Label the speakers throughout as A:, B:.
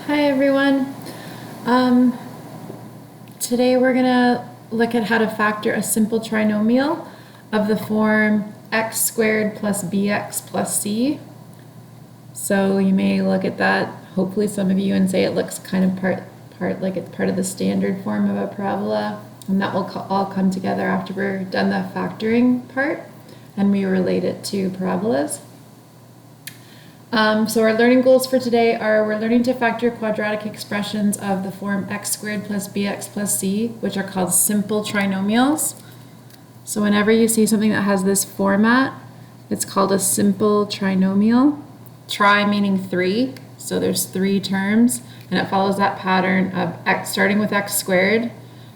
A: Hi everyone. Um, Today we're gonna look at how to factor a simple trinomial of the form x squared plus bx plus c. So you may look at that, hopefully some of you, and say it looks kind of part like it's part of the standard form of a parabola, and that will all come together after we're done the factoring part and we relate it to parabolas. So our learning goals for today are we're learning to factor quadratic expressions of the form x squared plus bx plus c, which are called simple trinomials. So whenever you see something that has this format, it's called a simple trinomial. Tri meaning three, so there's three terms, and it follows that pattern of x starting with x squared,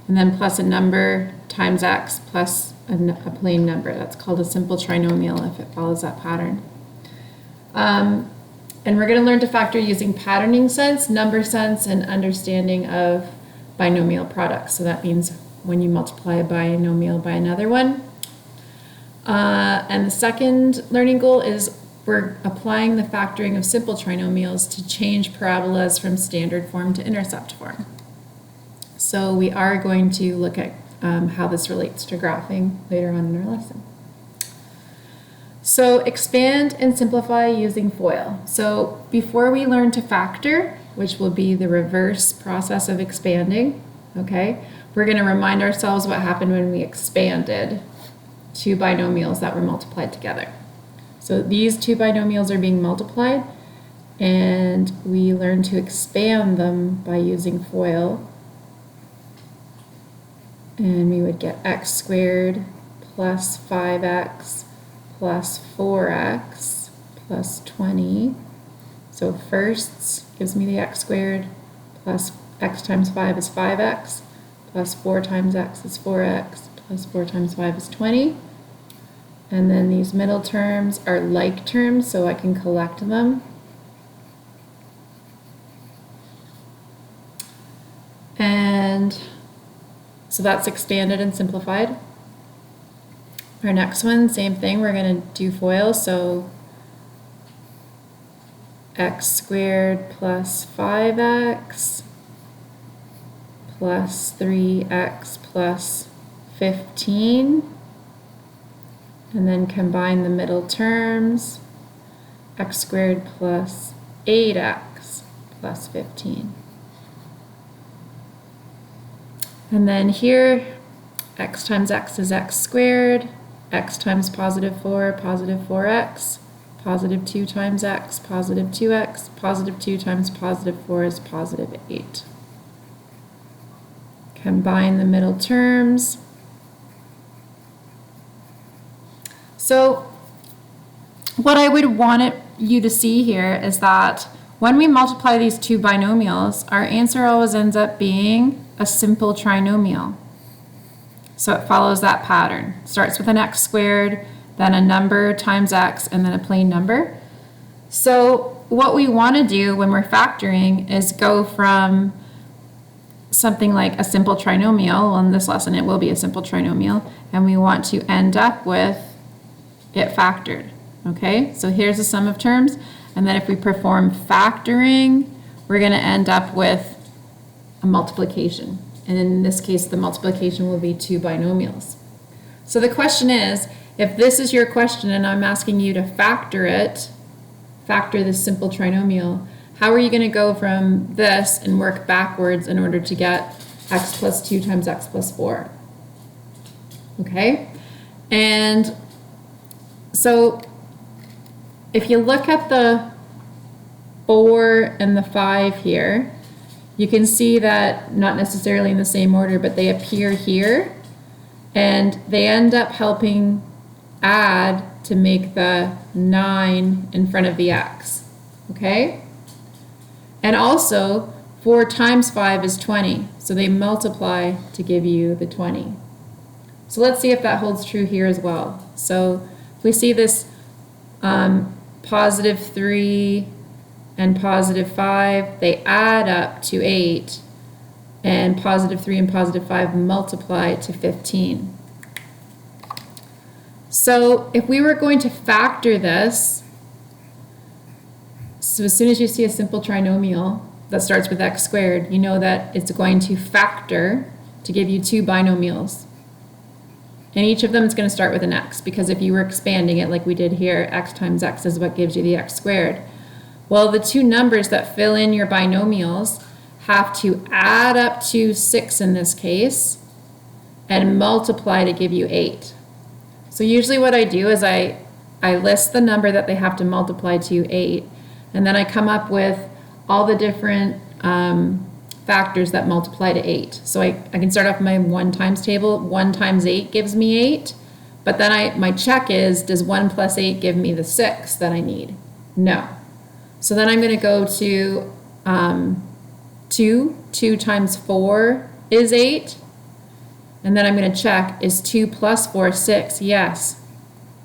A: and then plus a number times x plus a plain number. That's called a simple trinomial if it follows that pattern. And we're going to learn to factor using patterning sense, number sense, and understanding of binomial products. So that means when you multiply a binomial by another one. And the second learning goal is we're applying the factoring of simple trinomials to change parabolas from standard form to intercept form. So we are going to look at how this relates to graphing later on in our lesson. So expand and simplify using FOIL. So before we learn to factor, which will be the reverse process of expanding, okay, we're going to remind ourselves what happened when we expanded two binomials that were multiplied together. So these two binomials are being multiplied, and we learn to expand them by using FOIL. And we would get x squared plus 5x plus 4x plus 20. So firsts gives me the x squared, plus x times 5 is 5x, plus 4 times x is 4x, plus 4 times 5 is 20. And then these middle terms are like terms, so I can collect them. And so that's expanded and simplified. Our next one, same thing, we're going to do FOIL, so x squared plus 5x plus 3x plus 15, and then combine the middle terms, x squared plus 8x plus 15. And then here, x times x is x squared, x times positive 4, positive 4x, positive 2 times x, positive 2x, positive 2 times positive 4 is positive 8. Combine the middle terms. So what I would want you to see here is that when we multiply these two binomials, our answer always ends up being a simple trinomial. So it follows that pattern. Starts with an x squared, then a number times x, and then a plain number. So what we want to do when we're factoring is go from something like a simple trinomial. Well, in this lesson it will be a simple trinomial, and we want to end up with it factored. Okay, so here's the sum of terms, and then if we perform factoring, we're going to end up with a multiplication. And in this case, the multiplication will be two binomials. So the question is, if this is your question and I'm asking you to factor this simple trinomial, how are you going to go from this and work backwards in order to get x plus 2 times x plus 4? Okay? And so if you look at the 4 and the 5 here, you can see that not necessarily in the same order, but they appear here, and they end up helping add to make the 9 in front of the x, okay? And also, 4 times 5 is 20, so they multiply to give you the 20. So let's see if that holds true here as well. So if we see this positive 3 and positive 5, they add up to 8, and positive 3 and positive 5 multiply to 15. So if we were going to factor this, so as soon as you see a simple trinomial, that starts with x squared, you know that it's going to factor to give you two binomials. And each of them is going to start with an x, because if you were expanding it like we did here, x times x is what gives you the x squared. Well, the two numbers that fill in your binomials have to add up to 6 in this case and multiply to give you 8. So usually what I do is I list the number that they have to multiply to, 8, and then I come up with all the different factors that multiply to 8. So I can start off my 1 times table. 1 times 8 gives me 8, but then my check is, does 1 plus 8 give me the 6 that I need? No. So then I'm going to go to 2. 2 times 4 is 8. And then I'm going to check, is 2 plus 4 6? Yes.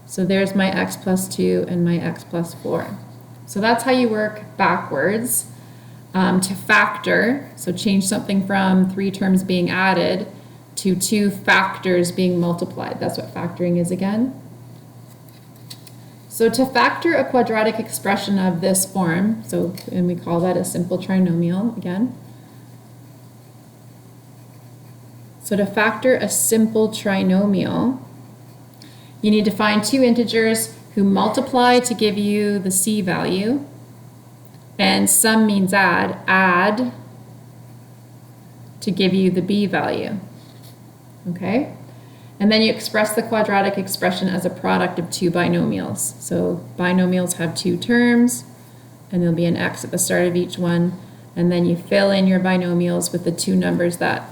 A: So there's my x plus 2 and my x plus 4. So that's how you work backwards to factor. So change something from 3 terms being added to 2 factors being multiplied. That's what factoring is again. So to factor a quadratic expression of this form, and we call that a simple trinomial again. So to factor a simple trinomial, you need to find two integers who multiply to give you the c value, and sum means add to give you the b value, okay? And then you express the quadratic expression as a product of two binomials. So binomials have two terms, and there'll be an x at the start of each one, and then you fill in your binomials with the two numbers that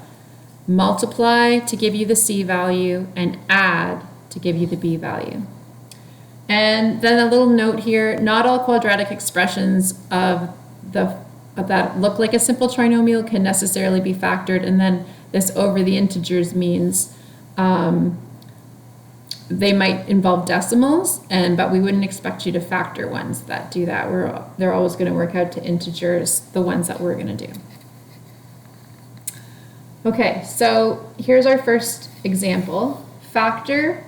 A: multiply to give you the c value and add to give you the b value. And then a little note here, not all quadratic expressions that look like a simple trinomial can necessarily be factored, and then this over the integers means they might involve decimals, but we wouldn't expect you to factor ones that do that. They're always going to work out to integers, the ones that we're going to do. Okay, so here's our first example. Factor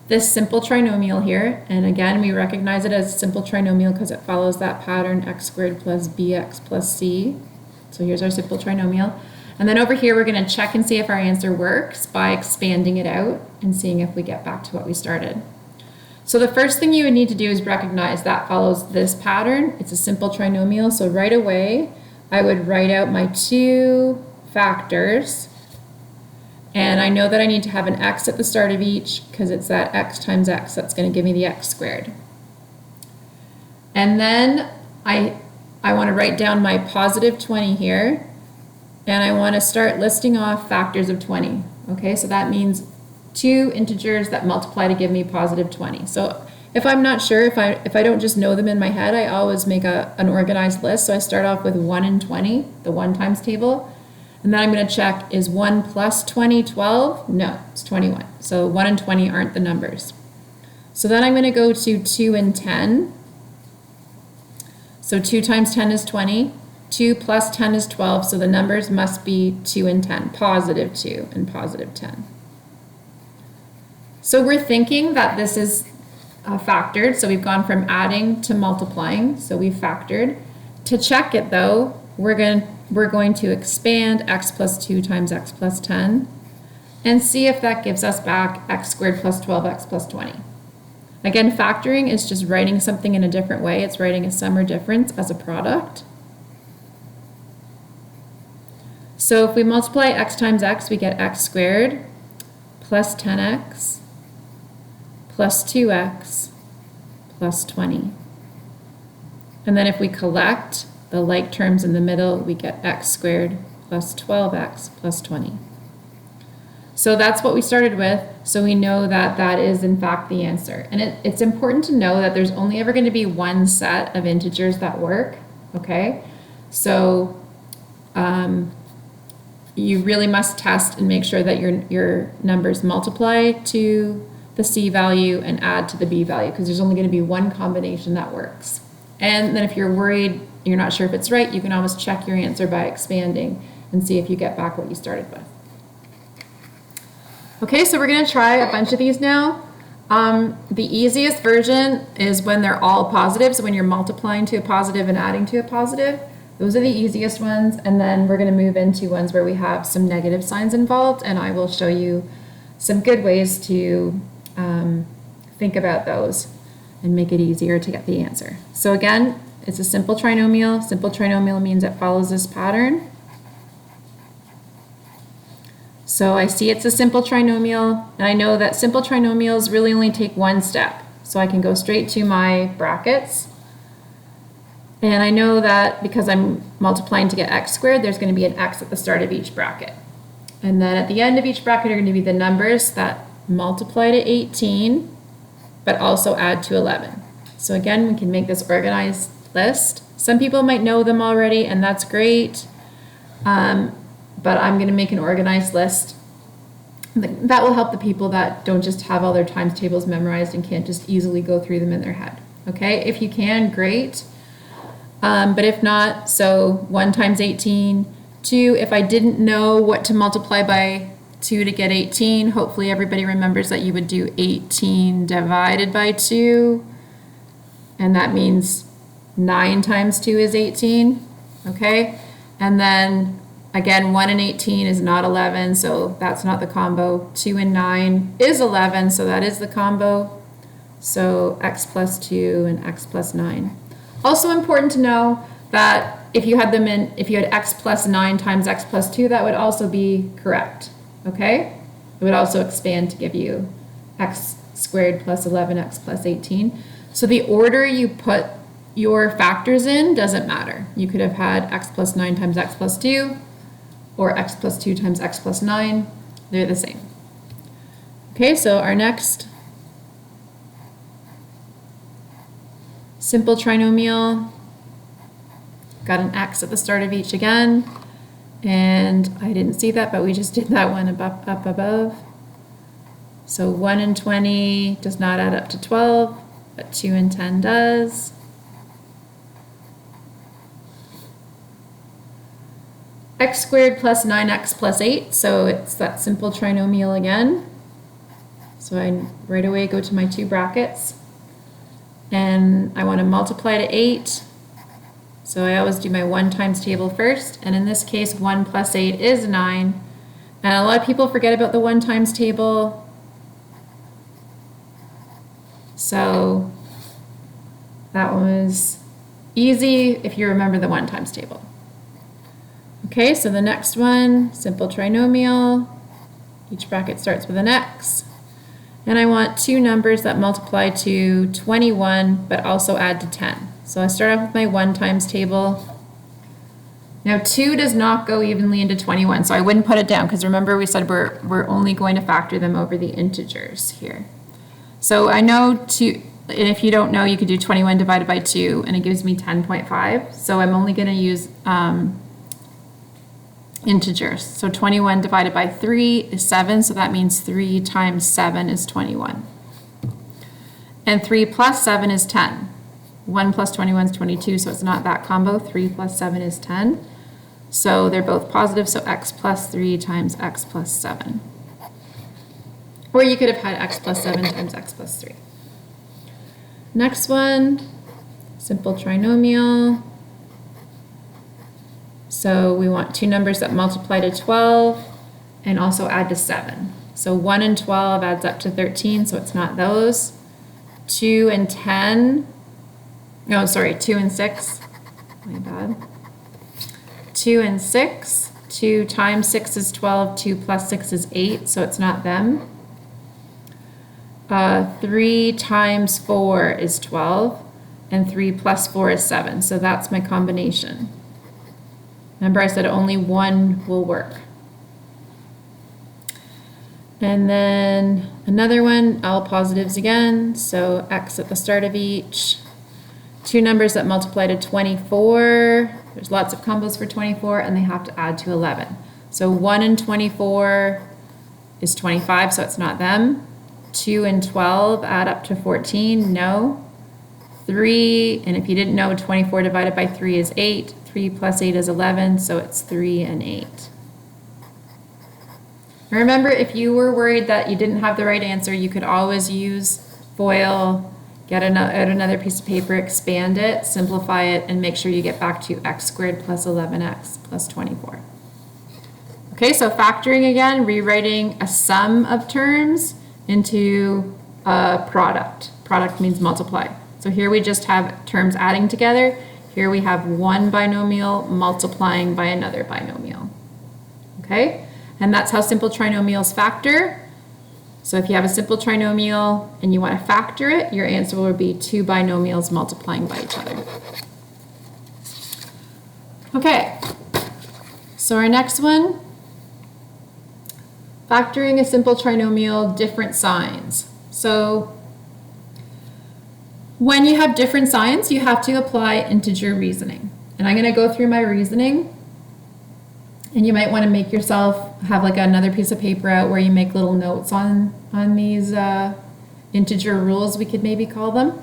A: this simple trinomial here, and again, we recognize it as a simple trinomial because it follows that pattern, x squared plus bx plus c. So here's our simple trinomial. And then over here, we're going to check and see if our answer works by expanding it out and seeing if we get back to what we started. So the first thing you would need to do is recognize that follows this pattern. It's a simple trinomial, so right away, I would write out my two factors, and I know that I need to have an x at the start of each because it's that x times x that's going to give me the x squared. And then I want to write down my positive 20 here, and I want to start listing off factors of 20. Okay, so that means two integers that multiply to give me positive 20. So if I'm not sure, if I don't just know them in my head, I always make an organized list. So I start off with 1 and 20, the 1 times table. And then I'm going to check, is 1 plus 20 12? No, it's 21. So 1 and 20 aren't the numbers. So then I'm going to go to 2 and 10. So 2 times 10 is 20. 2 plus 10 is 12, so the numbers must be 2 and 10, positive 2 and positive 10. So we're thinking that this is factored, so we've gone from adding to multiplying, so we've factored. To check it though, we're going to expand x plus 2 times x plus 10 and see if that gives us back x squared plus 12x plus 20. Again, factoring is just writing something in a different way. It's writing a sum or difference as a product. So if we multiply x times x, we get x squared plus 10x plus 2x plus 20. And then if we collect the like terms in the middle, we get x squared plus 12x plus 20. So that's what we started with, so we know that that is in fact the answer. And it's important to know that there's only ever going to be one set of integers that work, okay? So you really must test and make sure that your numbers multiply to the c value and add to the b value, because there's only going to be one combination that works. And then if you're worried, you're not sure if it's right, you can always check your answer by expanding and see if you get back what you started with. Okay, so we're going to try a bunch of these now. The easiest version is when they're all positive, so when you're multiplying to a positive and adding to a positive. Those are the easiest ones, and then we're going to move into ones where we have some negative signs involved, and I will show you some good ways to think about those and make it easier to get the answer. So again, it's a simple trinomial. Simple trinomial means it follows this pattern. So I see it's a simple trinomial, and I know that simple trinomials really only take one step. So I can go straight to my brackets. And I know that because I'm multiplying to get x squared, there's going to be an x at the start of each bracket. And then at the end of each bracket are going to be the numbers that multiply to 18, but also add to 11. So again, we can make this organized list. Some people might know them already, and that's great. But I'm going to make an organized list. That will help the people that don't just have all their times tables memorized and can't just easily go through them in their head. Okay, if you can, great. But if not, so 1 times 18, 2, if I didn't know what to multiply by 2 to get 18, hopefully everybody remembers that you would do 18 divided by 2, and that means 9 times 2 is 18, okay? And then, again, 1 and 18 is not 11, so that's not the combo. 2 and 9 is 11, so that is the combo. So x plus 2 and x plus 9. Also important to know that if you had x plus 9 times x plus 2, that would also be correct, okay? It would also expand to give you x squared plus 11x plus 18. So the order you put your factors in doesn't matter. You could have had x plus 9 times x plus 2 or x plus 2 times x plus 9. They're the same. Okay, so our next simple trinomial, got an x at the start of each again, and I didn't see that, but we just did that one up above. So 1 and 20 does not add up to 12, but 2 and 10 does. X squared plus 9x plus 8, so it's that simple trinomial again. So I right away go to my 2 brackets. And I want to multiply to 8, so I always do my 1 times table first, and in this case 1 plus 8 is 9, and a lot of people forget about the 1 times table, so that was easy if you remember the 1 times table. Okay, so the next one, simple trinomial, each bracket starts with an x. And I want 2 numbers that multiply to 21, but also add to 10. So I start off with my 1 times table. Now 2 does not go evenly into 21, so I wouldn't put it down, because remember we said we're only going to factor them over the integers here. So I know 2, and if you don't know, you could do 21 divided by 2, and it gives me 10.5. So I'm only going to use integers. So 21 divided by 3 is 7, so that means 3 times 7 is 21. And 3 plus 7 is 10. 1 plus 21 is 22, so it's not that combo. 3 plus 7 is 10. So they're both positive, so x plus 3 times x plus 7. Or you could have had x plus 7 times x plus 3. Next one, simple trinomial. So we want 2 numbers that multiply to 12 and also add to 7. So 1 and 12 adds up to 13, so it's not those. 2 and 10, no, sorry, 2 and 6, my bad. 2 and 6, 2 times 6 is 12, 2 plus 6 is 8, so it's not them. 3 times 4 is 12, and 3 plus 4 is 7, so that's my combination. Remember I said only one will work. And then another one, all positives again, so x at the start of each. 2 numbers that multiply to 24. There's lots of combos for 24, and they have to add to 11. So 1 and 24 is 25, so it's not them. 2 and 12 add up to 14, no. 3, and if you didn't know, 24 divided by 3 is 8. 3 plus 8 is 11, so it's 3 and 8. Remember, if you were worried that you didn't have the right answer, you could always use FOIL Get out another piece of paper, expand it, simplify it, and make sure you get back to x squared plus 11x plus 24. Okay, so factoring again, rewriting a sum of terms into a product. Product means multiply. So here we just have terms adding together. Here we have one binomial multiplying by another binomial. Okay, and that's how simple trinomials factor. So if you have a simple trinomial and you want to factor it, your answer will be two binomials multiplying by each other. Okay, so our next one, factoring a simple trinomial, different signs. So when you have different signs, you have to apply integer reasoning. And I'm going to go through my reasoning. And you might want to make yourself have like another piece of paper out where you make little notes on these integer rules, we could maybe call them.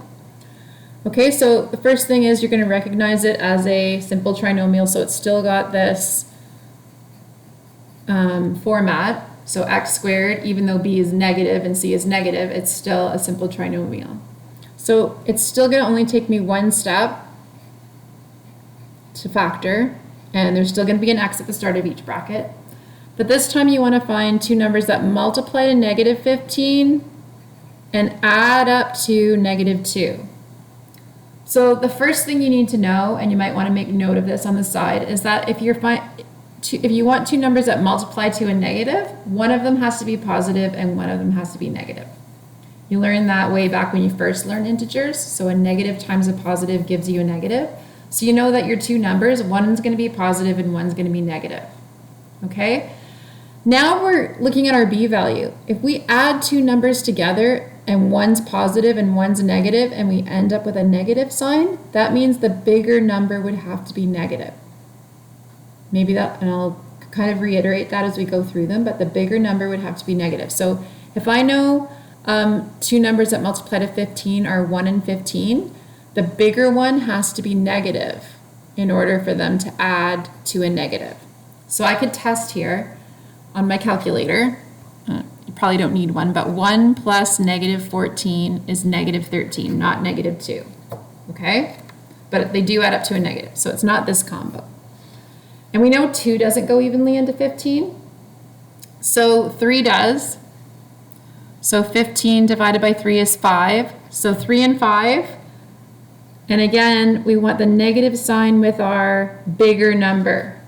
A: Okay, so the first thing is you're going to recognize it as a simple trinomial. So it's still got this format. So x squared, even though b is negative and c is negative, it's still a simple trinomial. So it's still going to only take me one step to factor, and there's still going to be an x at the start of each bracket. But this time you want to find two numbers that multiply to negative 15 and add up to negative 2. So the first thing you need to know, and you might want to make note of this on the side, is that if you want two numbers that multiply to a negative, one of them has to be positive and one of them has to be negative. You learned that way back when you first learned integers. So a negative times a positive gives you a negative. So you know that your two numbers, one's going to be positive and one's going to be negative. Okay? Now we're looking at our b value. If we add two numbers together and one's positive and one's negative and we end up with a negative sign, that means the bigger number would have to be negative. Maybe that, and I'll kind of reiterate that as we go through them, but the bigger number would have to be negative. So if I know two numbers that multiply to 15 are 1 and 15, the bigger one has to be negative in order for them to add to a negative. So I could test here on my calculator. You probably don't need one, but 1 plus negative 14 is negative 13, not negative 2. Okay? But they do add up to a negative, so it's not this combo. And we know 2 doesn't go evenly into 15. So 3 does. So 15 divided by 3 is 5. So 3 and 5. And again, we want the negative sign with our bigger number.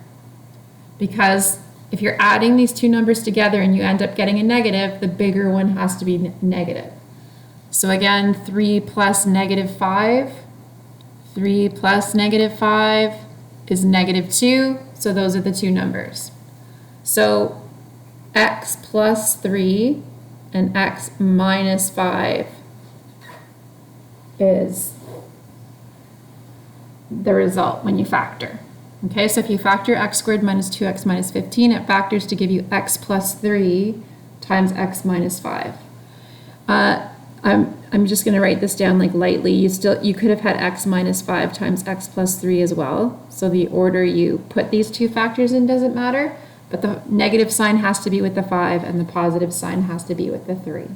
A: Because if you're adding these two numbers together and you end up getting a negative, the bigger one has to be negative. So again, 3 plus negative 5. 3 plus negative 5 is negative 2. So those are the two numbers. So x plus 3 and x minus 5 is the result when you factor. Okay, so if you factor x squared minus 2x minus 15, it factors to give you x plus 3 times x minus 5. I'm just going to write this down like lightly. You could have had x minus 5 times x plus 3 as well. So the order you put these two factors in doesn't matter, but the negative sign has to be with the 5 and the positive sign has to be with the 3.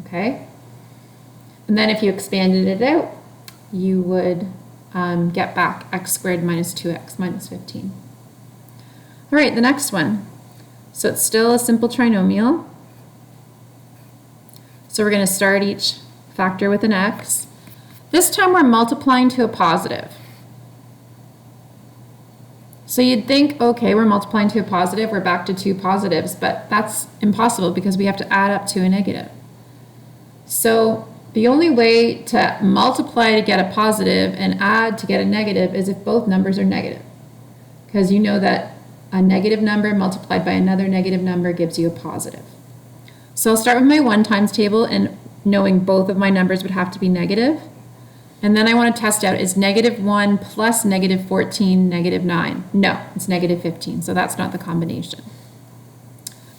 A: Okay? And then if you expanded it out, you would get back x squared minus 2x minus 15. All right, the next one. So it's still a simple trinomial. So we're going to start each factor with an x. This time we're multiplying to a positive. So you'd think, okay, we're multiplying to a positive, we're back to two positives, but that's impossible because we have to add up to a negative. So the only way to multiply to get a positive and add to get a negative is if both numbers are negative. Because you know that a negative number multiplied by another negative number gives you a positive. So I'll start with my 1 times table and knowing both of my numbers would have to be negative. And then I want to test out, is negative 1 plus negative 14 negative 9? No, it's negative 15, so that's not the combination.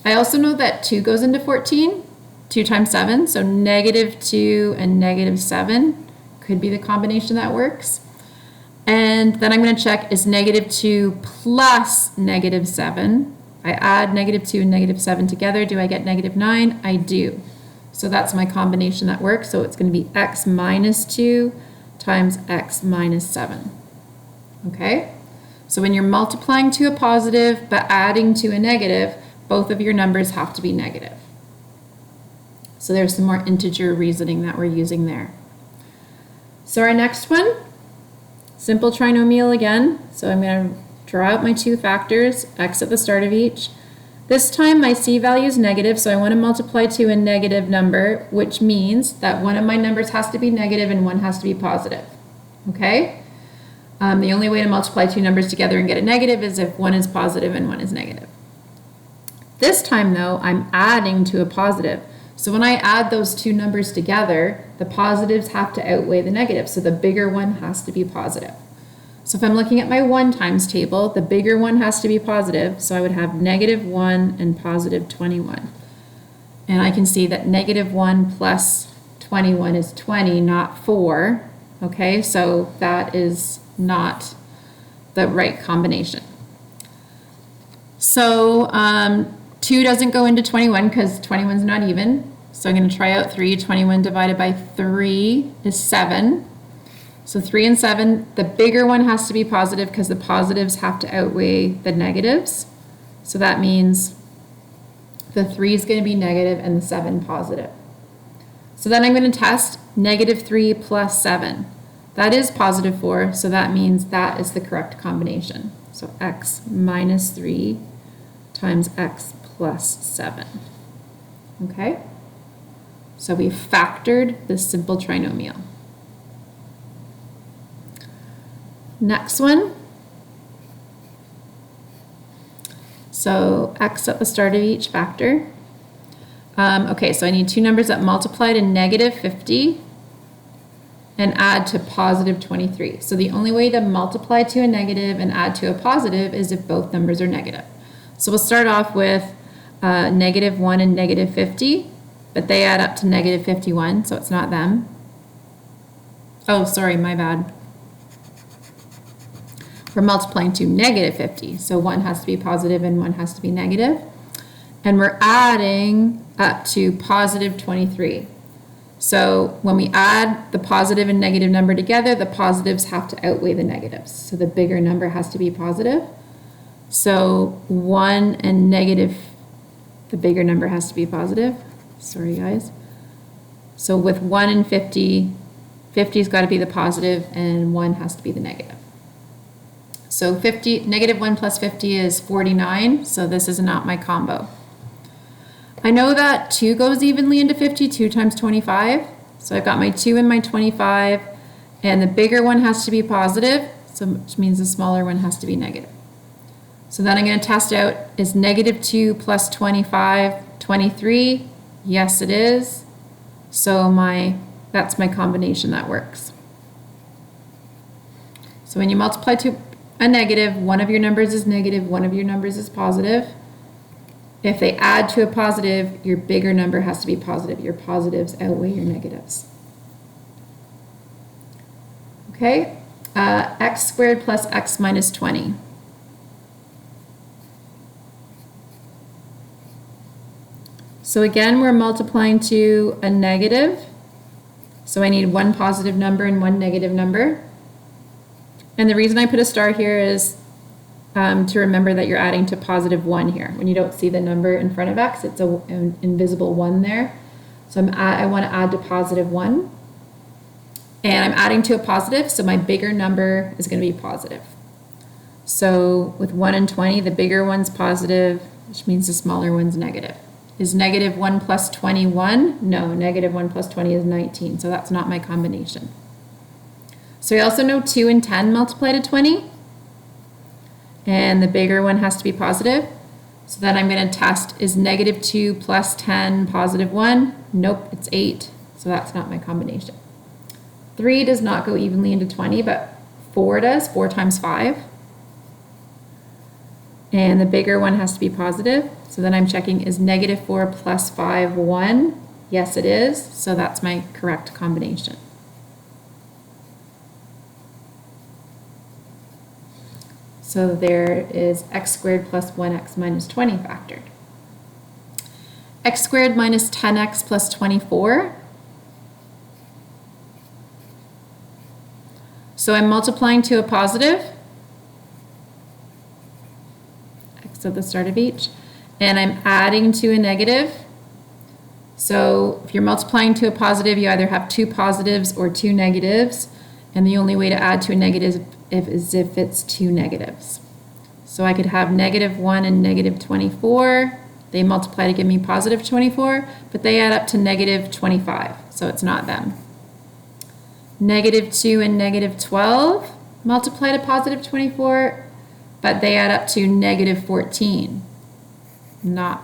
A: I also know that 2 goes into 14, 2 times 7, so negative 2 and negative 7 could be the combination that works. And then I'm going to check, is negative 2 plus negative 7? I add negative 2 and negative 7 together. Do I get negative 9? I do. So that's my combination that works. So it's going to be x minus 2 times x minus 7. Okay? So when you're multiplying to a positive but adding to a negative, both of your numbers have to be negative. So there's some more integer reasoning that we're using there. So our next one, simple trinomial again. So I'm going to draw out my two factors, x at the start of each. This time my c value is negative, so I want to multiply to a negative number, which means that one of my numbers has to be negative and one has to be positive. Okay? The only way to multiply two numbers together and get a negative is if one is positive and one is negative. This time though, I'm adding to a positive. So when I add those two numbers together, the positives have to outweigh the negatives. So the bigger one has to be positive. So if I'm looking at my 1 times table, the bigger one has to be positive. So I would have -1 and positive 21. And I can see that -1 plus 21 is 20, not 4. Okay, so that is not the right combination. So 2 doesn't go into 21 because 21 is not even. So I'm going to try out 3. 21 divided by 3 is 7. So 3 and 7, the bigger one has to be positive because the positives have to outweigh the negatives. So that means the 3 is going to be negative and the 7 positive. So then I'm going to test -3 plus 7. That is positive 4, so that means that is the correct combination. So x minus 3 times x plus 7. Okay? So we factored this simple trinomial. Next one. So x at the start of each factor. Okay, so I need two numbers that multiply to -50 and add to positive 23. So the only way to multiply to a negative and add to a positive is if both numbers are negative. So we'll start off with -1 and -50, but they add up to -51, so it's not them. Oh, sorry, my bad. We're multiplying to -50, so one has to be positive and one has to be negative. And we're adding up to positive 23. So when we add the positive and negative number together, the positives have to outweigh the negatives. So the bigger number has to be positive. So 1 and negative, the bigger number has to be positive. Sorry, guys. So with 1 and 50, 50's got to be the positive and 1 has to be the negative. So -1 plus 50 is 49, so this is not my combo. I know that 2 goes evenly into 50, 2 times 25. So I've got my 2 and my 25, and the bigger one has to be positive, so which means the smaller one has to be negative. So then I'm going to test out, is -2 plus 25 23? Yes, it is. So that's my combination that works. So when you multiply to a negative, one of your numbers is negative, one of your numbers is positive. If they add to a positive, your bigger number has to be positive. Your positives outweigh your negatives. Okay, x squared plus x minus 20. So again, we're multiplying to a negative. So I need one positive number and one negative number. And the reason I put a star here is to remember that you're adding to +1 here. When you don't see the number in front of x, it's an invisible 1 there. So I want to add to +1. And I'm adding to a positive, so my bigger number is going to be positive. So with 1 and 20, the bigger one's positive, which means the smaller one's negative. Is -1 plus 21? No, -1 plus 20 is 19, so that's not my combination. So we also know 2 and 10 multiply to 20. And the bigger one has to be positive. So then I'm going to test, is -2 plus 10 +1? Nope, it's 8. So that's not my combination. 3 does not go evenly into 20, but 4 does, 4 times 5. And the bigger one has to be positive. So then I'm checking, is -4 plus 5 1? Yes, it is. So that's my correct combination. So there is x squared plus 1x minus 20 factored. x squared minus 10x plus 24. So I'm multiplying to a positive, x at the start of each, and I'm adding to a negative. So if you're multiplying to a positive, you either have two positives or two negatives, and the only way to add to a negative is if it's two negatives. So I could have -1 and -24. They multiply to give me positive 24, but they add up to -25, so it's not them. -2 and -12 multiply to positive 24, but they add up to -14. Not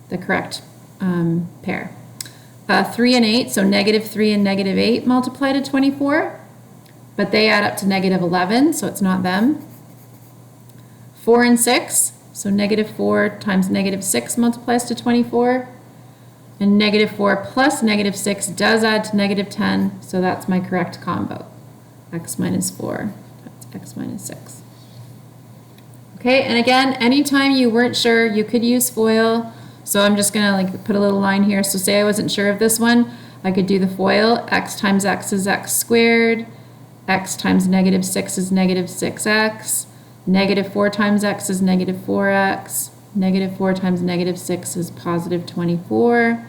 A: the correct pair. 3 and 8, so -3 and -8 multiply to 24, but they add up to -11, so it's not them. 4 and 6, so -4 times -6 multiplies to 24, and -4 plus -6 does add to -10, so that's my correct combo. X minus 4, that's x minus 6. Okay, and again, anytime you weren't sure, you could use FOIL. So I'm just gonna like put a little line here. So say I wasn't sure of this one, I could do the FOIL. X times x is x squared. X times -6 is -6x. -4 times x is -4x. -4 times -6 is positive 24.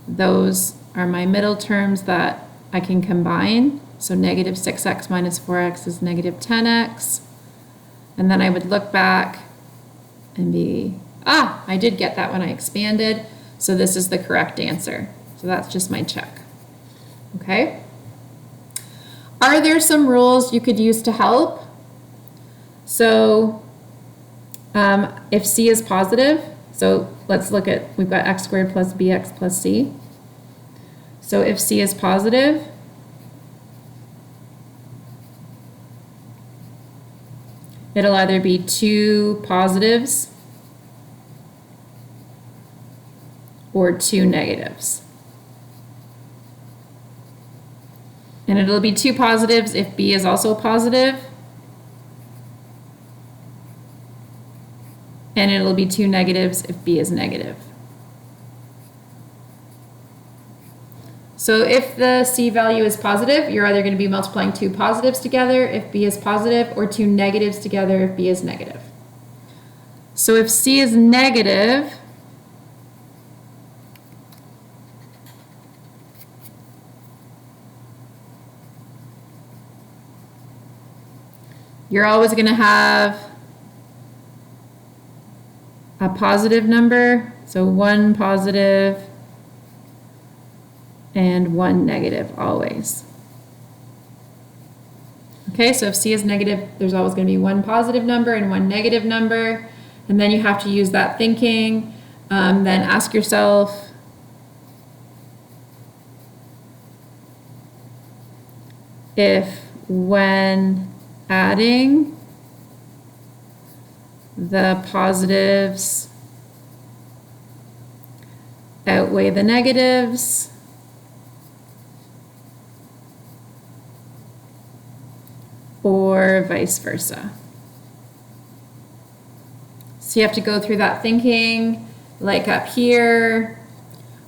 A: Those are my middle terms that I can combine. So -6x minus 4x is -10x. And then I would look back and be, I did get that when I expanded. So this is the correct answer. So that's just my check. Okay. Are there some rules you could use to help? So if c is positive, so let's look at, we've got x squared plus bx plus c. So if c is positive, it'll either be two positives or two negatives. And it'll be two positives if b is also positive. And it'll be two negatives if b is negative. So if the c value is positive, you're either going to be multiplying two positives together if b is positive, or two negatives together if b is negative. So if c is negative, you're always going to have a positive number, so one positive and one negative always. Okay, so if c is negative, there's always going to be one positive number and one negative number, and then you have to use that thinking. Then ask yourself, if when adding the positives outweigh the negatives, or vice versa. So you have to go through that thinking, like up here,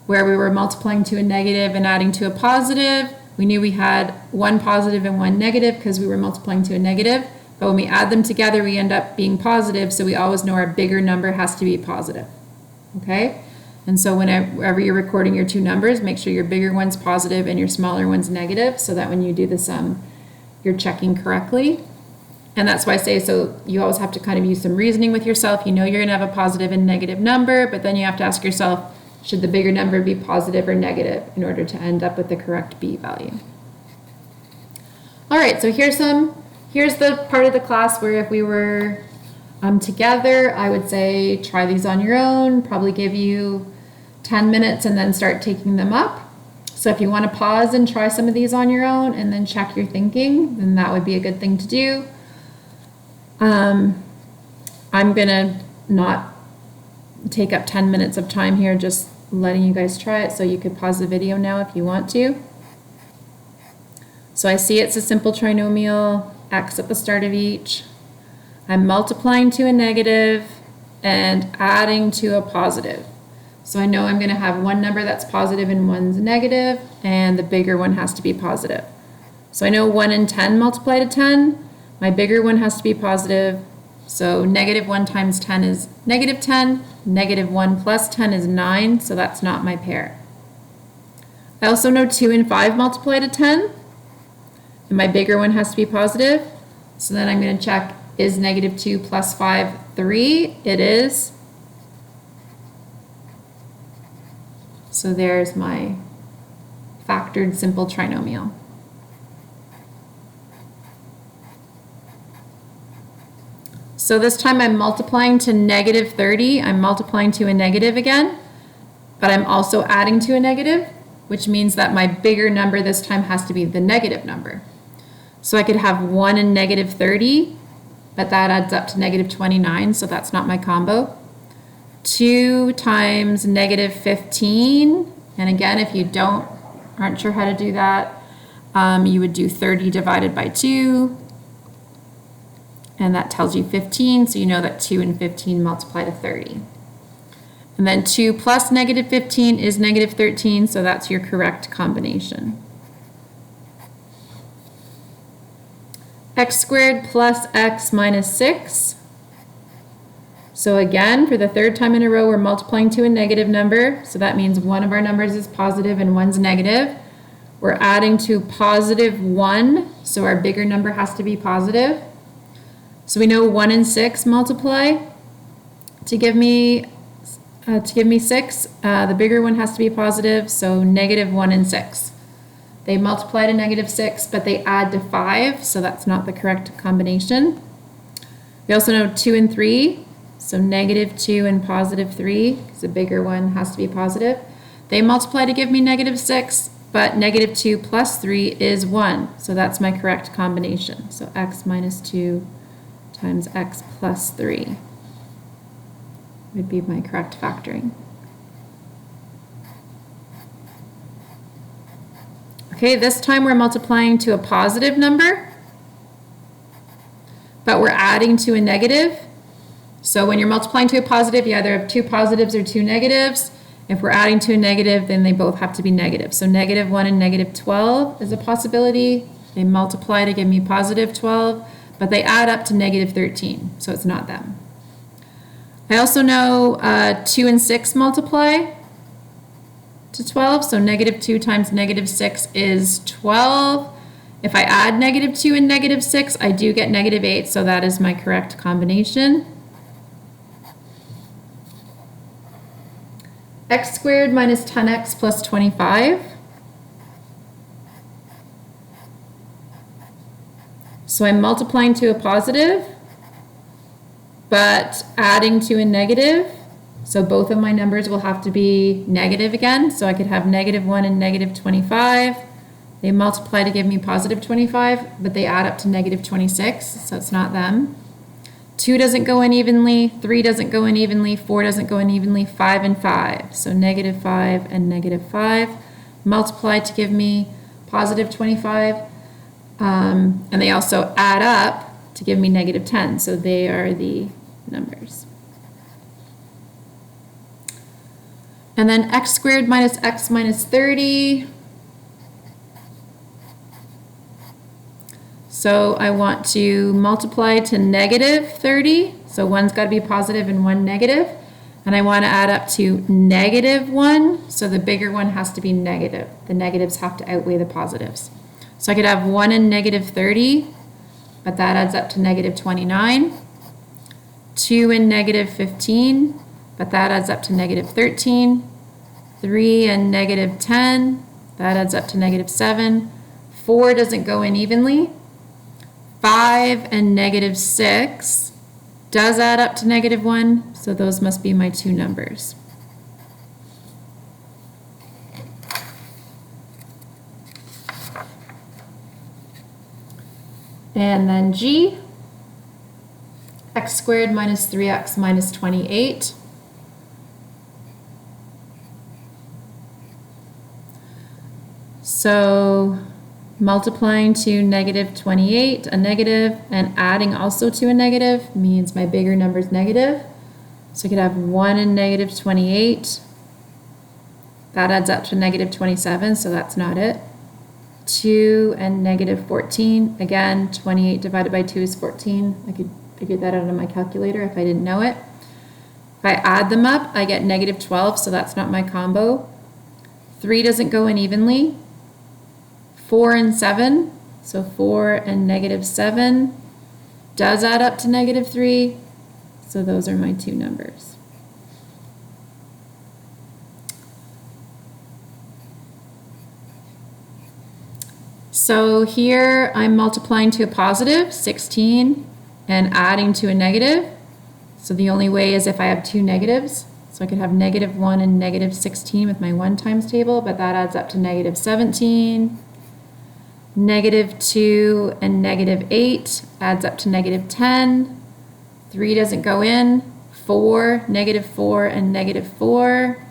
A: where we were multiplying to a negative and adding to a positive. We knew we had one positive and one negative because we were multiplying to a negative. But when we add them together, we end up being positive, so we always know our bigger number has to be positive, okay? And so whenever you're recording your two numbers, make sure your bigger one's positive and your smaller one's negative, so that when you do the sum, you're checking correctly. And that's why I say, so you always have to kind of use some reasoning with yourself. You know you're gonna have a positive and negative number, but then you have to ask yourself, should the bigger number be positive or negative in order to end up with the correct b value? All right, so here's the part of the class where if we were together, I would say try these on your own, probably give you 10 minutes and then start taking them up. So if you want to pause and try some of these on your own and then check your thinking, then that would be a good thing to do. I'm gonna not take up 10 minutes of time here, just letting you guys try it, so you could pause the video now if you want to. So I see it's a simple trinomial, x at the start of each. I'm multiplying to a negative and adding to a positive. So I know I'm going to have one number that's positive and one's negative, and the bigger one has to be positive. So I know 1 and 10 multiply to 10. My bigger one has to be positive. So negative 1 times 10 is negative 10. Negative 1 plus 10 is 9, so that's not my pair. I also know 2 and 5 multiply to 10. And my bigger one has to be positive. So then I'm going to check, is negative 2 plus 5 3? It is. So there's my factored simple trinomial. So this time I'm multiplying to negative 30. I'm multiplying to a negative again, but I'm also adding to a negative, which means that my bigger number this time has to be the negative number. So I could have 1 and negative 30, but that adds up to negative 29, so that's not my combo. 2 times negative 15, and again, if you aren't sure how to do that, you would do 30 divided by 2, and that tells you 15, so you know that 2 and 15 multiply to 30. And then 2 plus negative 15 is negative 13, so that's your correct combination. X squared plus x minus 6. So again, for the third time in a row, we're multiplying to a negative number. So that means one of our numbers is positive and one's negative. We're adding to positive 1, so our bigger number has to be positive. So we know 1 and 6 multiply to give me 6. The bigger one has to be positive, so negative 1 and 6. They multiply to negative 6, but they add to 5, so that's not the correct combination. We also know 2 and 3, so negative 2 and positive 3, because the bigger one has to be positive. They multiply to give me negative 6, but negative 2 plus 3 is 1, so that's my correct combination. So x minus 2 times x plus 3 would be my correct factoring. Okay, this time we're multiplying to a positive number, but we're adding to a negative. So when you're multiplying to a positive, you either have two positives or two negatives. If we're adding to a negative, then they both have to be negative. So negative 1 and negative 12 is a possibility. They multiply to give me positive 12, but they add up to negative 13, so it's not them. I also know 2 and 6 multiply to 12, so negative 2 times negative 6 is 12. If I add negative 2 and negative 6, I do get negative 8, so that is my correct combination. X squared minus 10x plus 25. So I'm multiplying to a positive, but adding to a negative. So both of my numbers will have to be negative again. So I could have negative 1 and negative 25. They multiply to give me positive 25, but they add up to negative 26, so it's not them. 2 doesn't go in evenly, 3 doesn't go in evenly, 4 doesn't go in evenly, 5 and 5. So negative 5 and negative 5 multiply to give me positive 25. And they also add up to give me negative 10. So they are the numbers. And then x squared minus x minus 30. So I want to multiply to negative 30. So one's got to be positive and one negative. And I want to add up to negative 1. So the bigger one has to be negative. The negatives have to outweigh the positives. So I could have 1 and negative 30, but that adds up to negative 29. 2 and negative 15, but that adds up to negative 13. 3 and negative 10, that adds up to negative 7. 4 doesn't go in evenly. 5 and negative 6 does add up to negative 1, so those must be my two numbers. And then G, x squared minus 3x minus 28. So multiplying to negative 28, a negative, and adding also to a negative means my bigger number is negative. So I could have 1 and negative 28. That adds up to negative 27, so that's not it. 2 and negative 14. Again, 28 divided by 2 is 14. I could figure that out on my calculator if I didn't know it. If I add them up, I get negative 12, so that's not my combo. 3 doesn't go in evenly. 4 and 7, so 4 and negative 7 does add up to negative 3, so those are my two numbers. So here I'm multiplying to a positive, 16, and adding to a negative. So the only way is if I have two negatives. So I could have negative 1 and negative 16 with my 1 times table, but that adds up to negative 17. Negative 2 and negative 8 adds up to negative 10. 3 doesn't go in. 4, negative 4 and negative 4.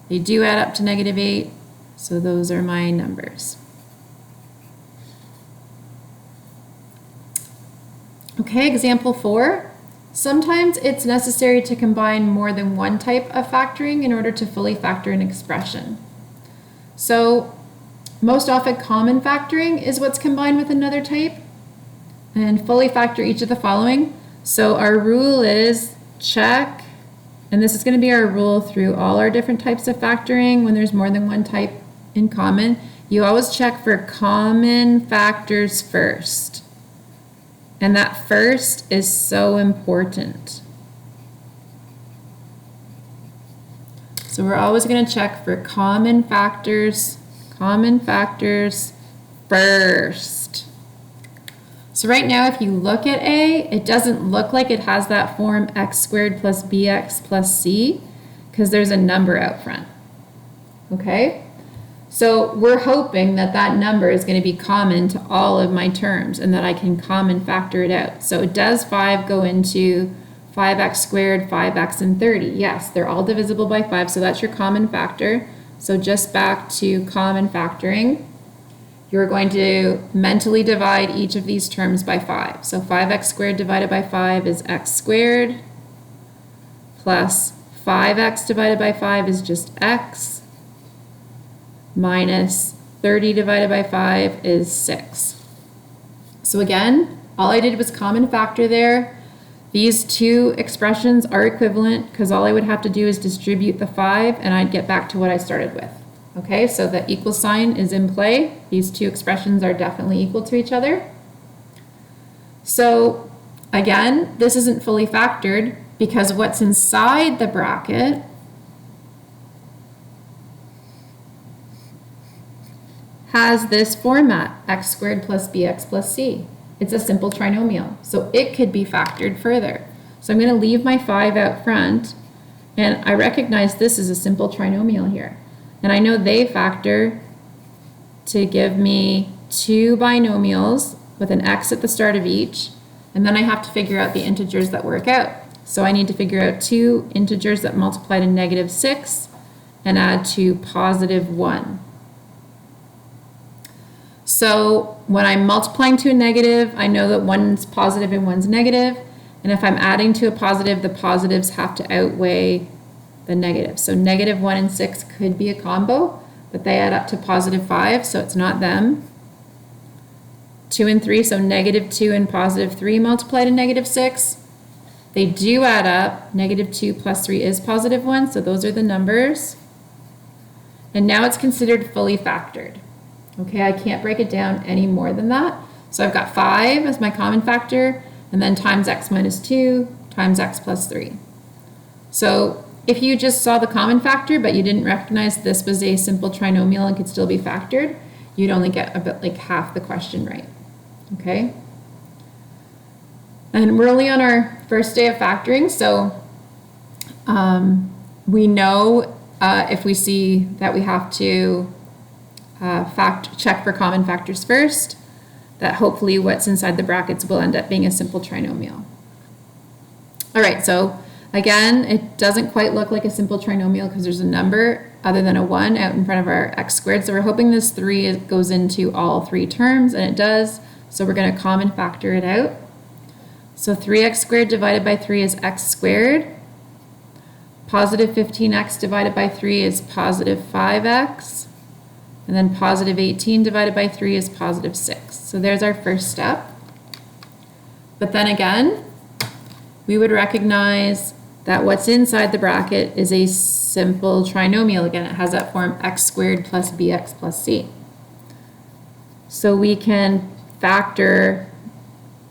A: They do add up to negative 8. So those are my numbers. Okay, example 4. Sometimes it's necessary to combine more than one type of factoring in order to fully factor an expression. So most often common factoring is what's combined with another type, and fully factor each of the following. So our rule is check, and this is going to be our rule through all our different types of factoring when there's more than one type in common. You always check for common factors first. And that first is so important. So we're always going to check for common factors first. So right now, if you look at A, it doesn't look like it has that form x squared plus bx plus c, because there's a number out front. Okay? So we're hoping that that number is going to be common to all of my terms and that I can common factor it out. So does 5 go into 5x squared, 5x, and 30? Yes, they're all divisible by 5, so that's your common factor. So just back to common factoring, you're going to mentally divide each of these terms by 5. So 5x squared divided by 5 is x squared, plus 5x divided by 5 is just x, minus 30 divided by 5 is 6. So again, all I did was common factor there. These two expressions are equivalent because all I would have to do is distribute the 5 and I'd get back to what I started with. Okay, so the equal sign is in play. These two expressions are definitely equal to each other. So again, this isn't fully factored because what's inside the bracket has this format, x squared plus bx plus c. It's a simple trinomial, so it could be factored further. So I'm going to leave my 5 out front, and I recognize this is a simple trinomial here. And I know they factor to give me two binomials with an x at the start of each, and then I have to figure out the integers that work out. So I need to figure out two integers that multiply to negative 6 and add to positive 1. So when I'm multiplying to a negative, I know that one's positive and one's negative. And if I'm adding to a positive, the positives have to outweigh the negatives. So negative 1 and 6 could be a combo, but they add up to positive 5, so it's not them. 2 and 3, so negative 2 and positive 3 multiply to negative 6. They do add up. Negative 2 plus 3 is positive 1, so those are the numbers. And now it's considered fully factored. Okay, I can't break it down any more than that. So I've got 5 as my common factor, and then times x minus 2 times x plus 3. So if you just saw the common factor, but you didn't recognize this was a simple trinomial and could still be factored, you'd only get about like half the question right. Okay? And we're only on our first day of factoring, so we know if we see that we have to check for common factors first, that hopefully what's inside the brackets will end up being a simple trinomial. All right, so again, it doesn't quite look like a simple trinomial because there's a number other than a 1 out in front of our x squared. So we're hoping this 3 goes into all three terms, and it does. So we're going to common factor it out. So 3x squared divided by 3 is x squared. Positive 15x divided by 3 is positive 5x. And then positive 18 divided by 3 is positive 6. So there's our first step. But then again, we would recognize that what's inside the bracket is a simple trinomial. Again, it has that form x squared plus bx plus c. So we can factor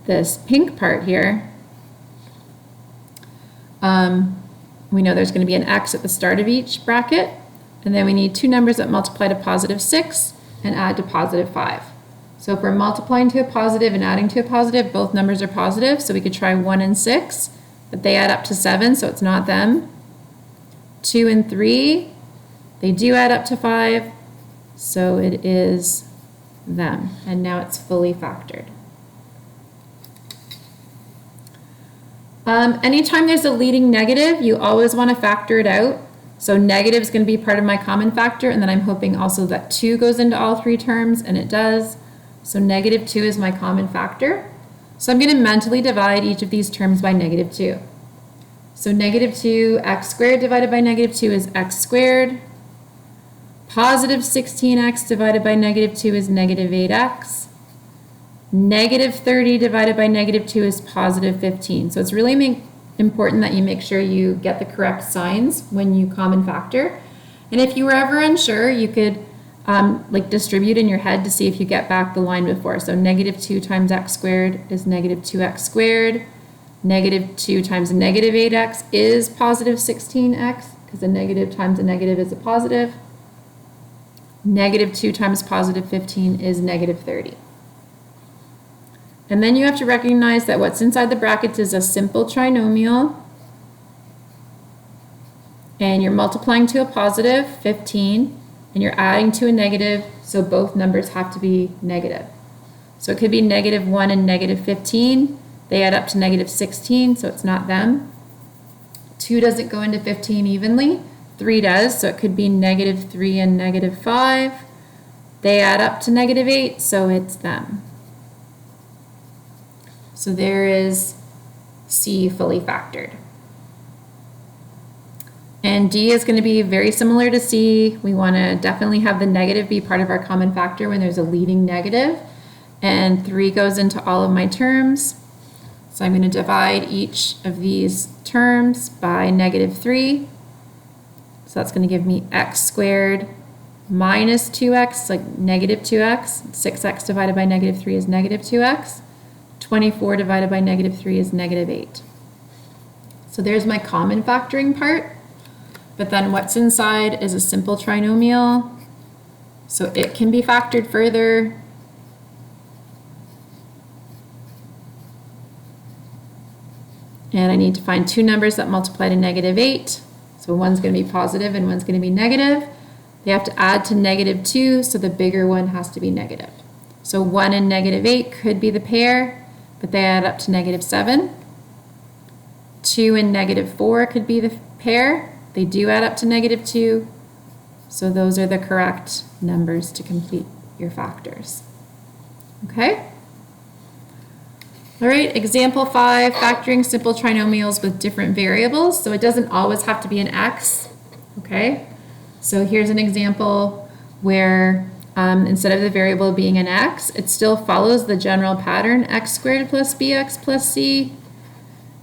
A: this pink part here. We know there's going to be an x at the start of each bracket, and then we need two numbers that multiply to positive 6 and add to positive 5. So if we're multiplying to a positive and adding to a positive, both numbers are positive, so we could try 1 and 6, but they add up to 7, so it's not them. 2 and 3, they do add up to 5, so it is them, and now it's fully factored. Anytime there's a leading negative, you always want to factor it out. So negative is going to be part of my common factor, and then I'm hoping also that 2 goes into all three terms, and it does. So negative 2 is my common factor. So I'm going to mentally divide each of these terms by negative 2. So negative 2, x squared divided by negative 2 is x squared. Positive 16x divided by negative 2 is negative 8x. Negative 30 divided by negative 2 is positive 15. So it's really important that you make sure you get the correct signs when you common factor. And if you were ever unsure, you could like distribute in your head to see if you get back the line before. So negative 2 times x squared is negative 2x squared. Negative 2 times negative 8x is positive 16x, because a negative times a negative is a positive. Negative 2 times positive 15 is negative 30. And then you have to recognize that what's inside the brackets is a simple trinomial. And you're multiplying to a positive, 15, and you're adding to a negative, so both numbers have to be negative. So it could be negative 1 and negative 15. They add up to negative 16, so it's not them. 2 doesn't go into 15 evenly. 3 does, so it could be negative 3 and negative 5. They add up to negative 8, so it's them. So there is C fully factored. And D is going to be very similar to C. We want to definitely have the negative be part of our common factor when there's a leading negative. And 3 goes into all of my terms. So I'm going to divide each of these terms by negative 3. So that's going to give me x squared minus 2x, like negative 2x. 6x divided by negative 3 is negative 2x. 24 divided by negative 3 is negative 8. So there's my common factoring part. But then what's inside is a simple trinomial. So it can be factored further. And I need to find two numbers that multiply to negative 8. So one's going to be positive and one's going to be negative. They have to add to negative 2, so the bigger one has to be negative. So 1 and negative 8 could be the pair, but they add up to negative 7. 2 and negative 4 could be the pair. They do add up to negative 2. So those are the correct numbers to complete your factors. Okay? All right, example 5, factoring simple trinomials with different variables. So it doesn't always have to be an x, okay? So here's an example where instead of the variable being an x, it still follows the general pattern, x squared plus bx plus c.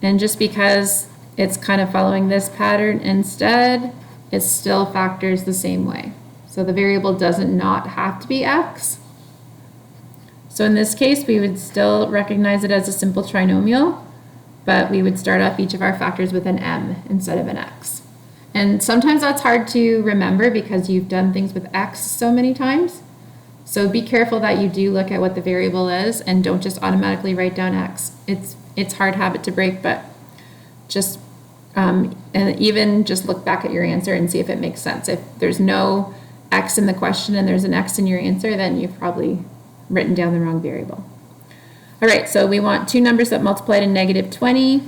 A: And just because it's kind of following this pattern instead, it still factors the same way. So the variable doesn't not have to be x. So in this case, we would still recognize it as a simple trinomial, but we would start off each of our factors with an m instead of an x. And sometimes that's hard to remember because you've done things with x so many times. So be careful that you do look at what the variable is and don't just automatically write down x. It's hard habit to break, but just and even just look back at your answer and see if it makes sense. If there's no x in the question and there's an x in your answer, then you've probably written down the wrong variable. All right, so we want two numbers that multiply to negative 20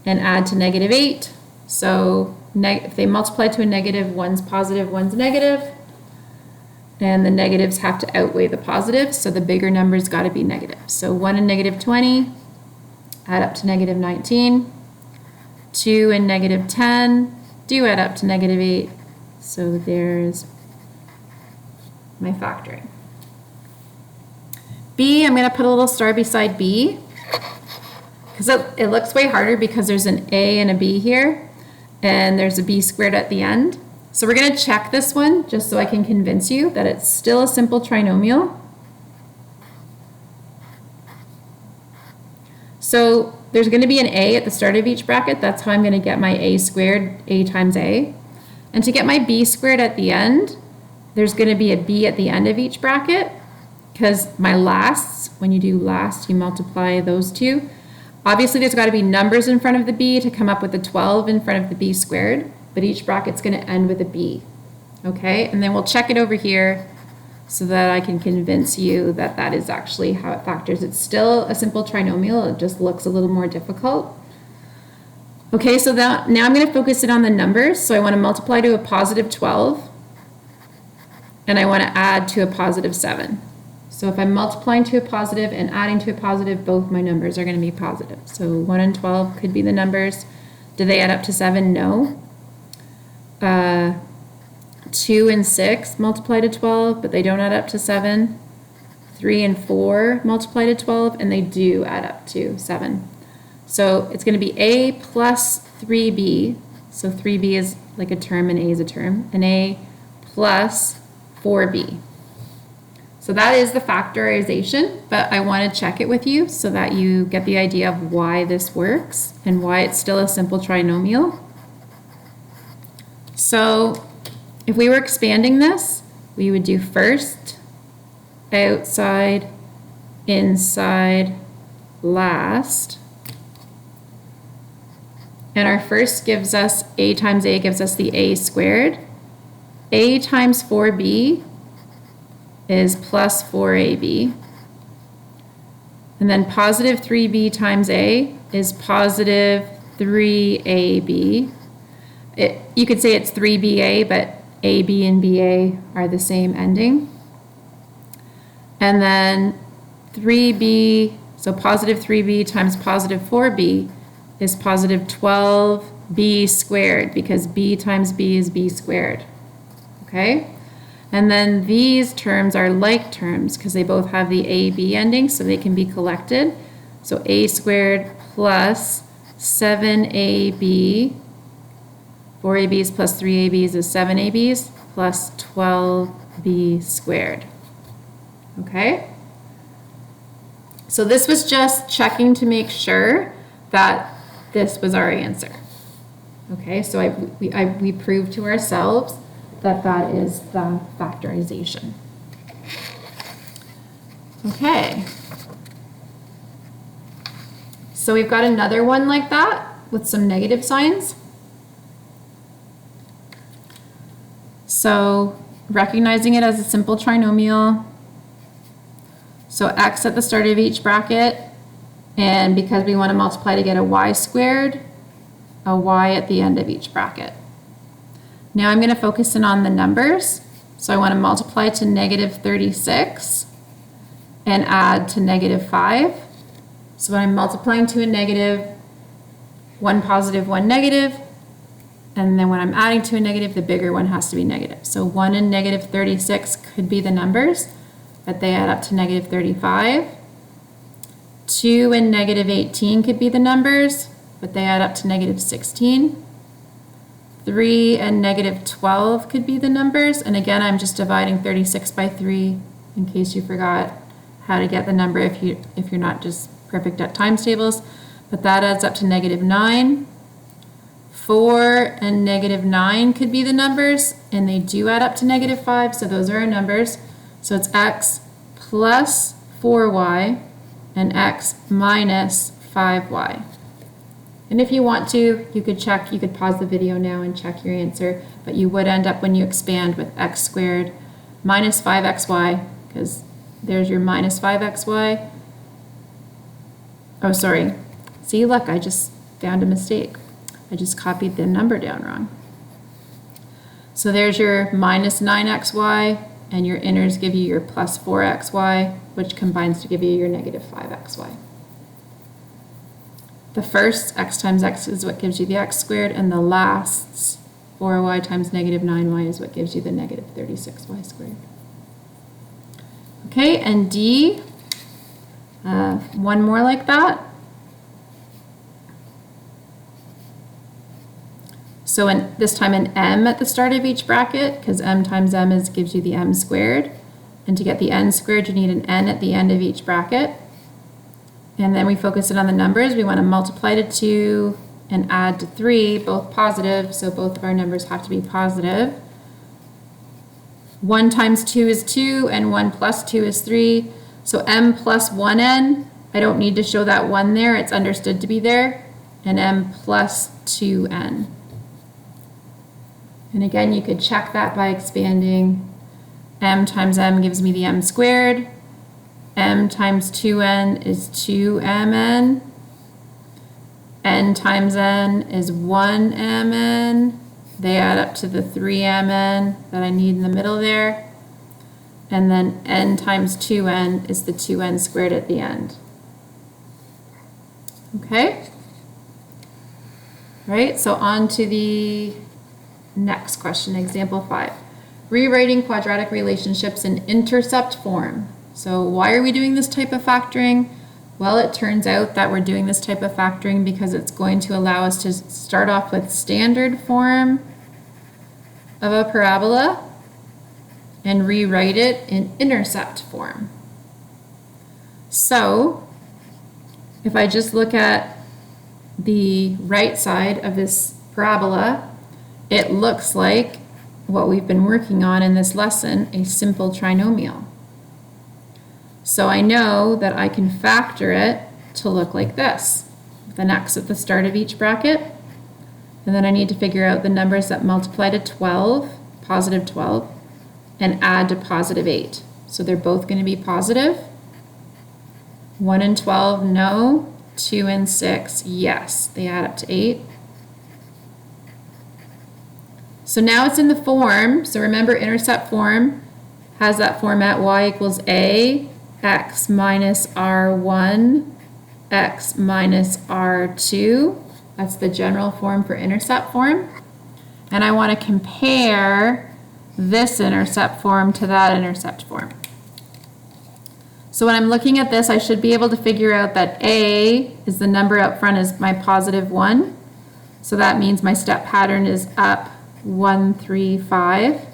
A: and add to negative 8. So if they multiply to a negative, one's positive, one's negative. And the negatives have to outweigh the positives, so the bigger number's got to be negative. So 1 and negative 20 add up to negative 19. 2 and negative 10 do add up to negative 8. So there's my factoring. B, I'm going to put a little star beside B because it looks way harder because there's an A and a B here and there's a B squared at the end. So we're going to check this one just so I can convince you that it's still a simple trinomial. So there's going to be an A at the start of each bracket. That's how I'm going to get my A squared, A times A. And to get my B squared at the end, there's going to be a B at the end of each bracket because my lasts, when you do last, you multiply those two. Obviously, there's got to be numbers in front of the B to come up with a 12 in front of the B squared, but each bracket's going to end with a B. Okay, and then we'll check it over here so that I can convince you that that is actually how it factors. It's still a simple trinomial, it just looks a little more difficult. Okay, so now I'm going to focus it on the numbers. So I want to multiply to a positive 12, and I want to add to a positive 7. So if I'm multiplying to a positive and adding to a positive, both my numbers are going to be positive. So 1 and 12 could be the numbers. Do they add up to 7? No. 2 and 6 multiply to 12, but they don't add up to 7. 3 and 4 multiply to 12, and they do add up to 7. So it's going to be A plus 3B. So 3B is like a term and A is a term. And A plus 4B. So that is the factorization, but I want to check it with you so that you get the idea of why this works and why it's still a simple trinomial. So if we were expanding this, we would do first, outside, inside, last. And our first gives us A times A gives us the A squared. A times 4B is plus 4AB. And then positive 3B times A is positive 3AB. You could say it's 3BA, but AB and BA are the same ending. And then 3B, so positive 3B times positive 4B is positive 12B squared because B times B is B squared. Okay? And then these terms are like terms because they both have the AB ending, so they can be collected. So A squared plus 7AB, 4ABs plus 3ABs is 7ABs plus 12B squared. Okay? So this was just checking to make sure that this was our answer. Okay, so we proved to ourselves that that is the factorization. Okay. So we've got another one like that with some negative signs. So recognizing it as a simple trinomial. So x at the start of each bracket, and because we want to multiply to get a y squared, a y at the end of each bracket. Now I'm going to focus in on the numbers. So I want to multiply to negative 36 and add to negative 5. So when I'm multiplying to a negative, one positive, one negative, and then when I'm adding to a negative, the bigger one has to be negative. So 1 and negative 36 could be the numbers, but they add up to negative 35. 2 and negative 18 could be the numbers, but they add up to negative 16. 3 and negative 12 could be the numbers. And again, I'm just dividing 36 by 3 in case you forgot how to get the number if you're not just perfect at times tables. But that adds up to negative 9. 4 and negative 9 could be the numbers, and they do add up to negative 5, so those are our numbers. So it's x plus 4y and x minus 5y. And if you want to, you could pause the video now and check your answer, but you would end up when you expand with x squared minus 5xy, because there's your minus 5xy. Oh, sorry. See, look, I just found a mistake. I just copied the number down wrong. So there's your minus 9xy, and your inners give you your plus 4xy, which combines to give you your negative 5xy. The first, x times x, is what gives you the x squared, and the lasts 4y times negative 9y is what gives you the negative 36y squared. Okay, and D, one more like that. So this time an m at the start of each bracket, because m times m gives you the m squared. And to get the n squared, you need an n at the end of each bracket. And then we focus it on the numbers. We want to multiply to 2 and add to 3, both positive, so both of our numbers have to be positive. 1 times 2 is 2, and 1 plus 2 is 3. So m plus 1n, I don't need to show that 1 there, it's understood to be there. And m plus 2n. And again, you could check that by expanding. M times m gives me the m squared. M times 2n is 2mn. N times n is 1mn. They add up to the 3mn that I need in the middle there. And then n times 2n is the 2n squared at the end. Okay? All right, so on to the next question, example 5. Rewriting quadratic relationships in intercept form. So why are we doing this type of factoring? Well, it turns out that we're doing this type of factoring because it's going to allow us to start off with standard form of a parabola and rewrite it in intercept form. So if I just look at the right side of this parabola, it looks like what we've been working on in this lesson, a simple trinomial. So I know that I can factor it to look like this, with an x at the start of each bracket, and then I need to figure out the numbers that multiply to 12, positive 12, and add to positive 8. So they're both going to be positive. 1 and 12, no. 2 and 6, yes. They add up to 8. So now it's in the form, so remember intercept form has that format y equals a, x minus r1, x minus r2. That's the general form for intercept form. And I want to compare this intercept form to that intercept form. So when I'm looking at this, I should be able to figure out that a is the number up front is my positive 1. So that means my step pattern is up 1, 3, 5.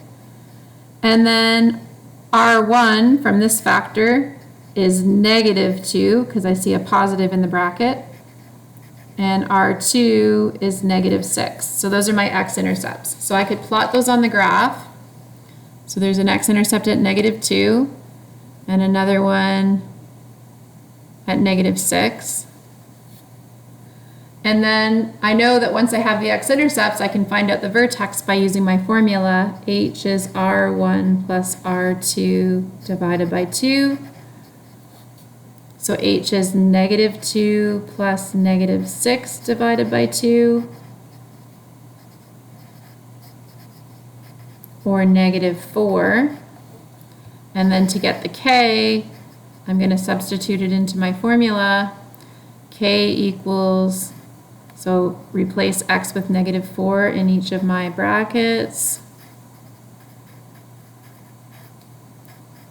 A: And then R1 from this factor is negative 2 because I see a positive in the bracket. And R2 is negative 6. So those are my x-intercepts. So I could plot those on the graph. So there's an x-intercept at negative 2 and another one at negative 6. And then I know that once I have the x-intercepts, I can find out the vertex by using my formula. H is R1 plus R2 divided by 2. So H is negative 2 plus negative 6 divided by 2. Or negative 4. And then to get the K, I'm going to substitute it into my formula. K equals, so replace x with negative 4 in each of my brackets.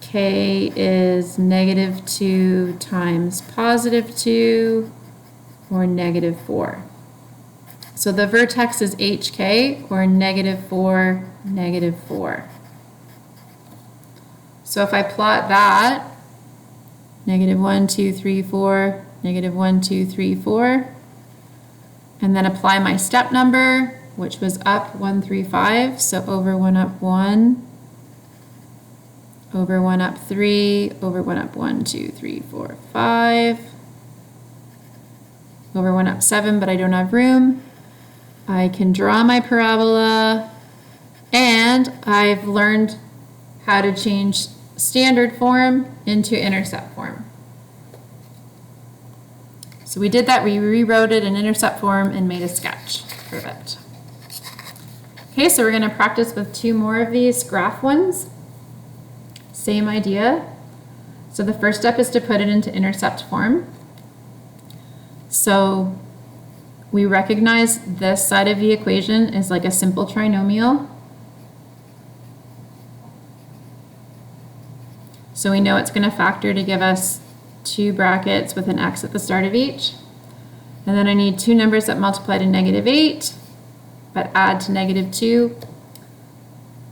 A: K is negative 2 times positive 2, or negative 4. So the vertex is HK, or negative 4, negative 4. So if I plot that, negative 1, 2, 3, 4, negative 1, 2, 3, 4, and then apply my step number, which was up 1, 3, 5, so over 1 up 1, over 1 up 3, over 1 up 1, 2, 3, 4, 5, over 1 up 7, but I don't have room. I can draw my parabola, and I've learned how to change standard form into intercept form. So we did that, we rewrote it in intercept form and made a sketch. Perfect. Okay, so we're going to practice with 2 more of these graph ones. Same idea. So the first step is to put it into intercept form. So we recognize this side of the equation is like a simple trinomial. So we know it's going to factor to give us 2 brackets with an x at the start of each. And then I need 2 numbers that multiply to -8, but add to -2.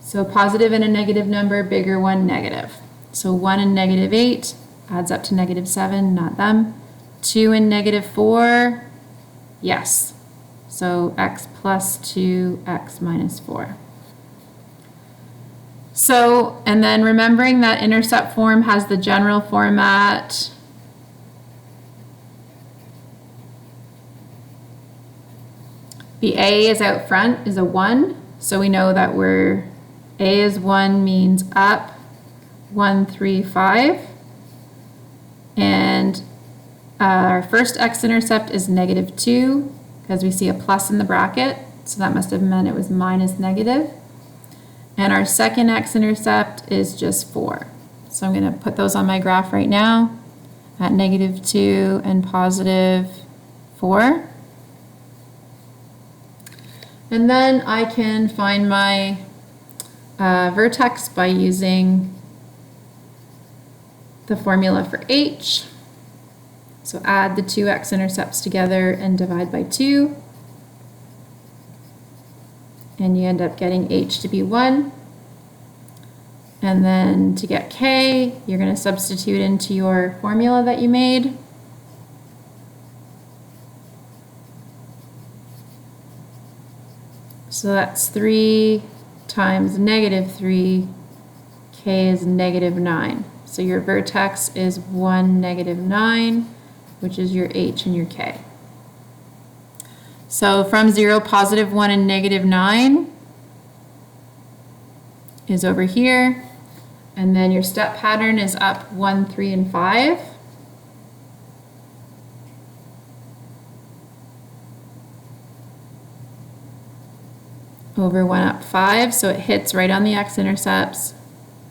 A: So positive and a negative number, bigger one, negative. So 1 and -8 adds up to -7, not them. 2 and -4, yes. So x plus 2, x minus 4. So, and then remembering that intercept form has the general format. The A is out front is a 1. So we know that A is 1 means up 1, 3, 5. And our first x-intercept is -2 because we see a plus in the bracket. So that must have meant it was minus negative. And our second x-intercept is just 4. So I'm going to put those on my graph right now at -2 and +4. And then I can find my vertex by using the formula for h. So add the 2 x-intercepts together and divide by 2. And you end up getting h to be 1. And then to get k, you're going to substitute into your formula that you made. So that's 3 times -3, k is -9. So your vertex is 1, -9, which is your h and your k. So from 0, +1, and -9 is over here. And then your step pattern is up 1, 3, and 5. Over 1, up 5, so it hits right on the x-intercepts.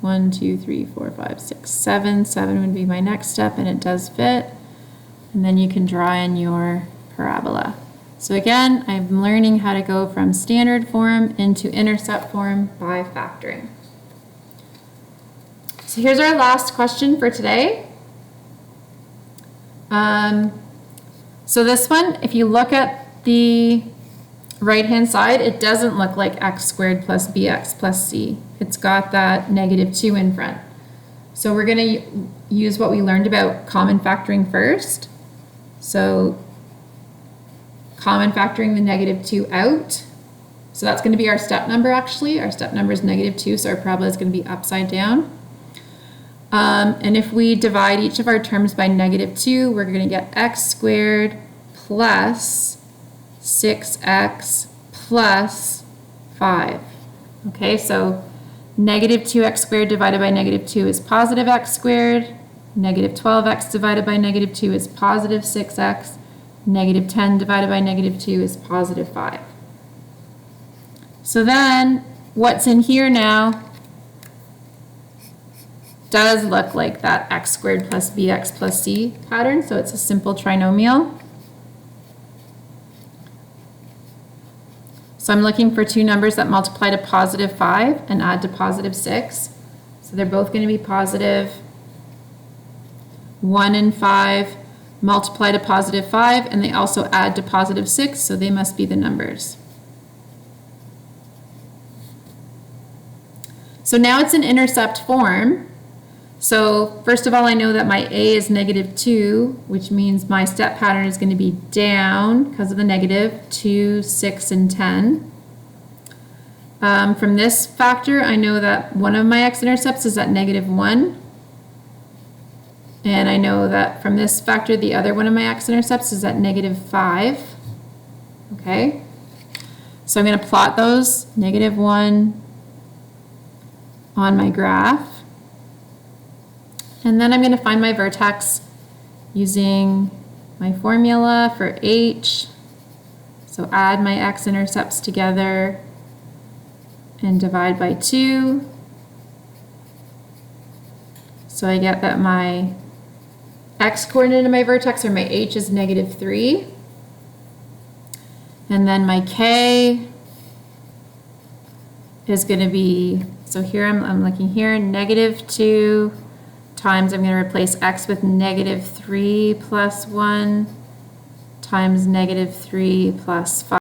A: 1, 2, 3, 4, 5, 6, 7. 7 would be my next step, and it does fit. And then you can draw in your parabola. So again, I'm learning how to go from standard form into intercept form by factoring. So here's our last question for today. So this one, if you look at the right-hand side, it doesn't look like x squared plus bx plus c. It's got that -2 in front. So we're going to use what we learned about common factoring first. So common factoring the -2 out. So that's going to be our step number actually. Our step number is -2, so our parabola is going to be upside down. And if we divide each of our terms by -2, we're going to get x squared plus 6x plus 5. Okay, so -2x squared divided by -2 is positive x squared. -12x divided by -2 is positive 6x. -10 divided by -2 is positive 5. So then what's in here now does look like that x squared plus bx plus c pattern. So it's a simple trinomial. So I'm looking for 2 numbers that multiply to +5 and add to +6. So they're both going to be positive. 1 and 5 multiply to +5, and they also add to +6, so they must be the numbers. So now it's in intercept form. So first of all, I know that my A is -2, which means my step pattern is going to be down because of the negative, 2, 6, and 10. From this factor, I know that one of my x-intercepts is at -1. And I know that from this factor, the other one of my x-intercepts is at -5. Okay? So I'm going to plot those, -1 on my graph. And then I'm going to find my vertex using my formula for h. So add my x-intercepts together and divide by 2. So I get that my x-coordinate of my vertex, or my h, is -3. And then my k is going to be, so here I'm looking here, -2 times, I'm going to replace x with -3 plus 1 times -3 plus 5.